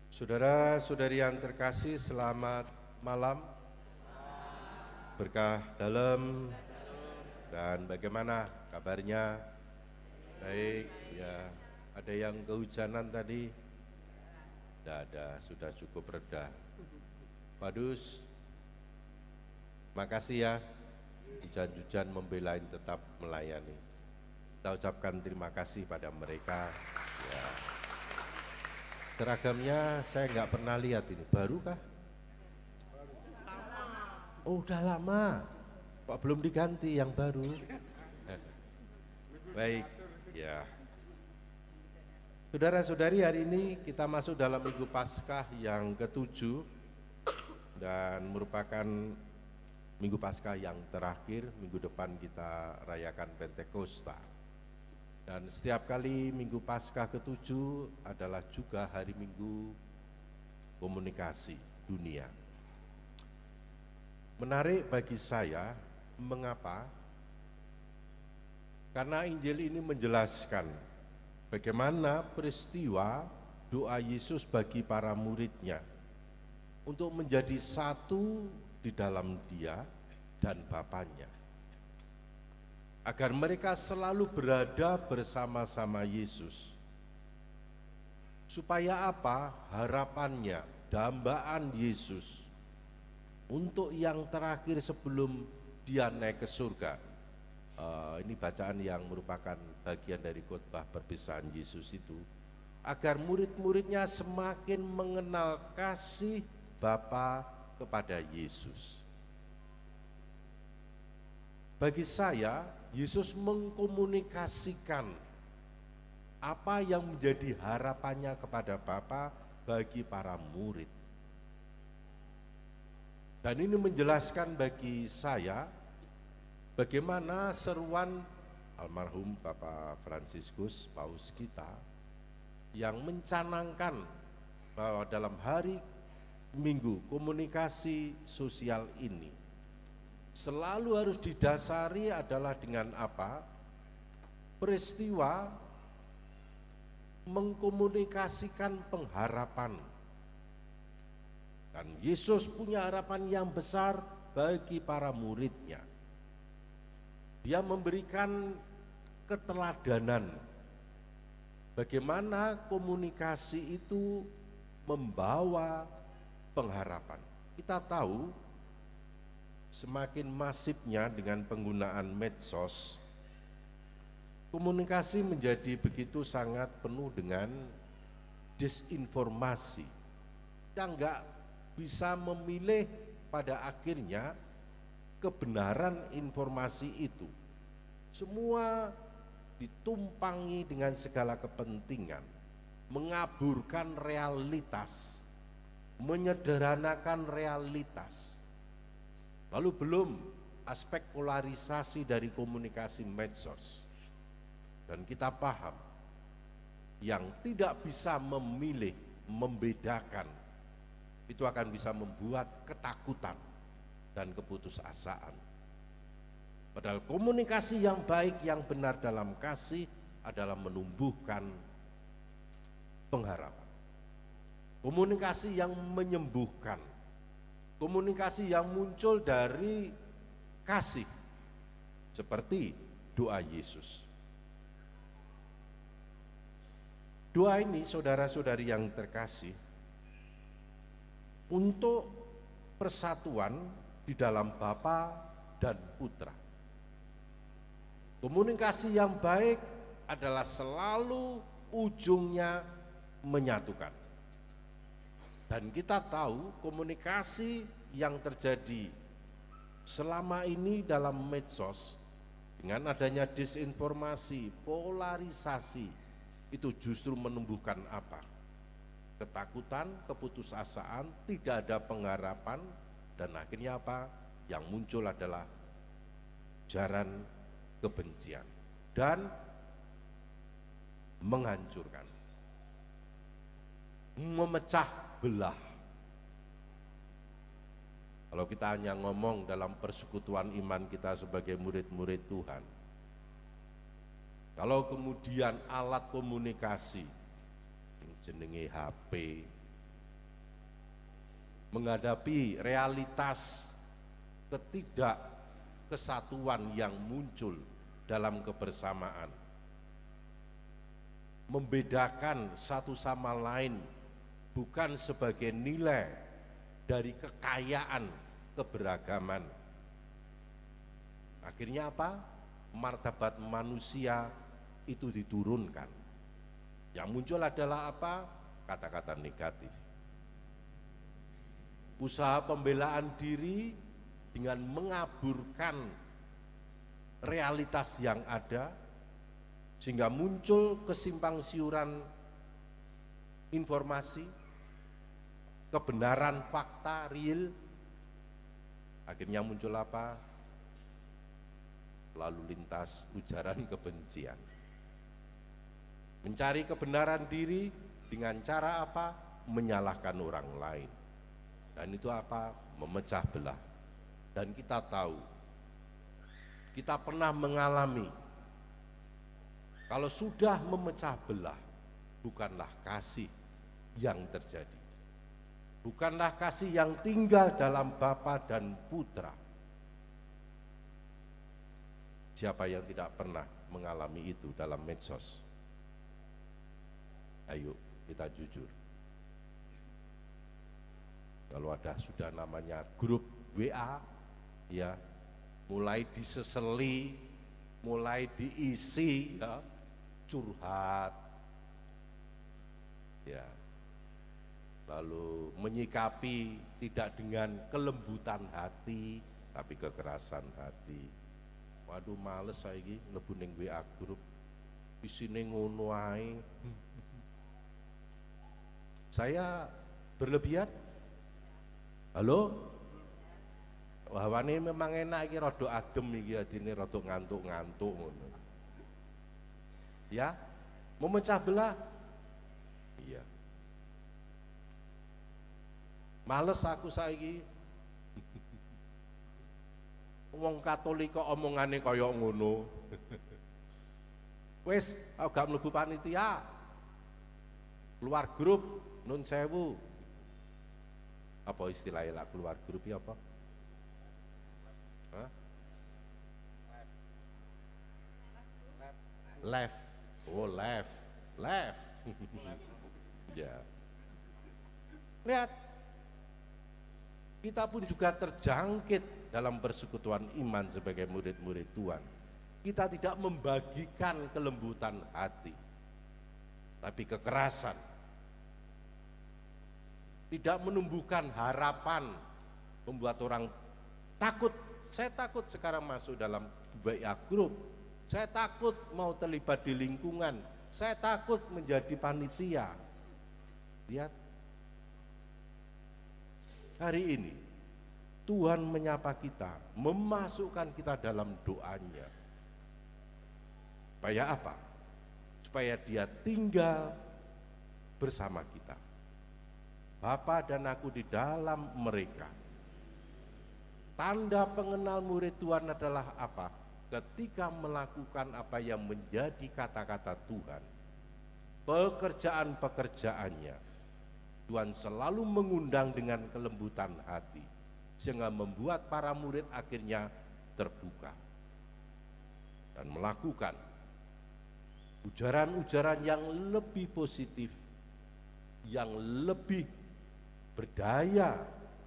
Saudara-saudari yang terkasih, selamat malam. Berkah dalam dan bagaimana kabarnya? Baik, ya. Ada yang kehujanan tadi? Tidak ada, sudah cukup reda. Pak Dus, makasih ya. Hujan-hujan membelain tetap melayani. Kita ucapkan terima kasih pada mereka. Ya. Seragamnya saya nggak pernah lihat ini, baru kah? Oh, udah lama, Pak belum diganti yang baru. Baik, ya. Saudara-saudari, hari ini kita masuk dalam Minggu Paskah yang ke-7 dan merupakan Minggu Paskah yang terakhir. Minggu depan kita rayakan Pentakosta. Dan setiap kali Minggu Paskah ke-7 adalah juga hari Minggu komunikasi dunia. Menarik bagi saya, mengapa? Karena Injil ini menjelaskan bagaimana peristiwa doa Yesus bagi para muridnya untuk menjadi satu di dalam Dia dan Bapanya. Agar mereka selalu berada bersama-sama Yesus. Supaya apa? Harapannya, dambaan Yesus untuk yang terakhir sebelum Dia naik ke surga. Ini bacaan yang merupakan bagian dari khotbah perpisahan Yesus itu. Agar murid-muridnya semakin mengenal kasih Bapa kepada Yesus. Bagi saya, Yesus mengkomunikasikan apa yang menjadi harapannya kepada Bapa bagi para murid. Dan ini menjelaskan bagi saya bagaimana seruan almarhum Bapak Fransiskus, Paus kita, yang mencanangkan bahwa dalam hari Minggu komunikasi sosial ini selalu harus didasari adalah dengan apa? Peristiwa mengkomunikasikan pengharapan. Dan Yesus punya harapan yang besar bagi para muridnya. Dia memberikan keteladanan bagaimana komunikasi itu membawa pengharapan. Kita tahu semakin masifnya dengan penggunaan medsos, komunikasi menjadi begitu sangat penuh dengan disinformasi. Kita enggak bisa memilih pada akhirnya kebenaran informasi itu. Semua ditumpangi dengan segala kepentingan, mengaburkan realitas, menyederhanakan realitas. Lalu belum aspek polarisasi dari komunikasi medsos. Dan kita paham yang tidak bisa memilih, membedakan, itu akan bisa membuat ketakutan dan keputusasaan. Padahal komunikasi yang baik, yang benar dalam kasih adalah menumbuhkan pengharapan. Komunikasi yang menyembuhkan. Komunikasi yang muncul dari kasih, seperti doa Yesus. Doa ini, saudara-saudari yang terkasih, untuk persatuan di dalam Bapa dan Putra. Komunikasi yang baik adalah selalu ujungnya menyatukan. Dan kita tahu komunikasi yang terjadi selama ini dalam medsos dengan adanya disinformasi, polarisasi, itu justru menumbuhkan apa? Ketakutan, keputusasaan, tidak ada pengharapan, dan akhirnya apa? Yang muncul adalah ujaran kebencian dan menghancurkan, memecah belah. Kalau kita hanya ngomong dalam persekutuan iman kita sebagai murid-murid Tuhan, kalau kemudian alat komunikasi jenenge HP, menghadapi realitas ketidakkesatuan yang muncul dalam kebersamaan, membedakan satu sama lain bukan sebagai nilai dari kekayaan keberagaman. Akhirnya apa? Martabat manusia itu diturunkan. Yang muncul adalah apa? Kata-kata negatif. Usaha pembelaan diri dengan mengaburkan realitas yang ada, sehingga muncul kesimpang siuran informasi, kebenaran fakta real. Akhirnya muncul apa? Lalu lintas ujaran kebencian. Mencari kebenaran diri dengan cara apa? Menyalahkan orang lain. Dan itu apa? Memecah belah. Dan kita tahu, kita pernah mengalami, kalau sudah memecah belah, bukanlah kasih yang terjadi. Bukanlah kasih yang tinggal dalam Bapa dan Putra. Siapa yang tidak pernah mengalami itu dalam medsos? Ayo kita jujur. Kalau ada sudah namanya grup WA, ya mulai diseseli, mulai diisi, ya, curhat, ya, lalu menyikapi tidak dengan kelembutan hati, tapi kekerasan hati. Waduh, males saiki mlebu ning WA grup, isine ngono ae. Saya berlebihan? Halo? Hawane memang enak iki, rada adem iki adine, rada ngantuk-ngantuk ngono. Ya, memecah belah. Iya. Males aku saiki. Wong Katolik kok omongane kaya ngono. Wis, aku gak mlebu panitia. Keluar grup, nun sewu. Apa istilahnya lah keluar grup ya apa? Hah? Left. Oh, left. Ya. Lihat, kita pun juga terjangkit dalam persekutuan iman sebagai murid-murid Tuhan. Kita tidak membagikan kelembutan hati, tapi kekerasan. Tidak menumbuhkan harapan, membuat orang takut. Saya takut sekarang masuk dalam WA group. Saya takut mau terlibat di lingkungan. Saya takut menjadi panitia. Lihat, hari ini Tuhan menyapa kita, memasukkan kita dalam doanya. Supaya apa? Supaya Dia tinggal bersama kita. Bapa dan aku di dalam mereka. Tanda pengenal murid Tuhan adalah apa? Ketika melakukan apa yang menjadi kata-kata Tuhan, pekerjaan-pekerjaannya, Tuhan selalu mengundang dengan kelembutan hati, sehingga membuat para murid akhirnya terbuka dan melakukan ujaran-ujaran yang lebih positif, yang lebih berdaya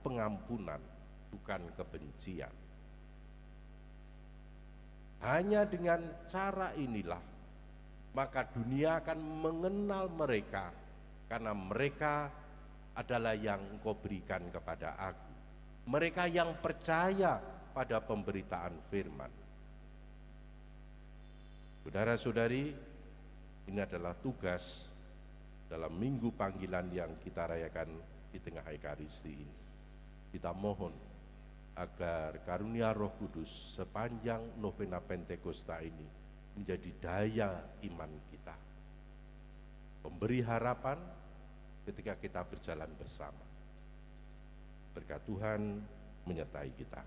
pengampunan, bukan kebencian. Hanya dengan cara inilah maka dunia akan mengenal mereka, karena mereka adalah yang Engkau berikan kepada aku. Mereka yang percaya pada pemberitaan firman. Saudara-saudari, ini adalah tugas dalam minggu panggilan yang kita rayakan di tengah Ekaristi ini. Kita mohon agar karunia Roh Kudus sepanjang novena Pentakosta ini menjadi daya iman kita, memberi harapan ketika kita berjalan bersama. Berkat Tuhan menyertai kita.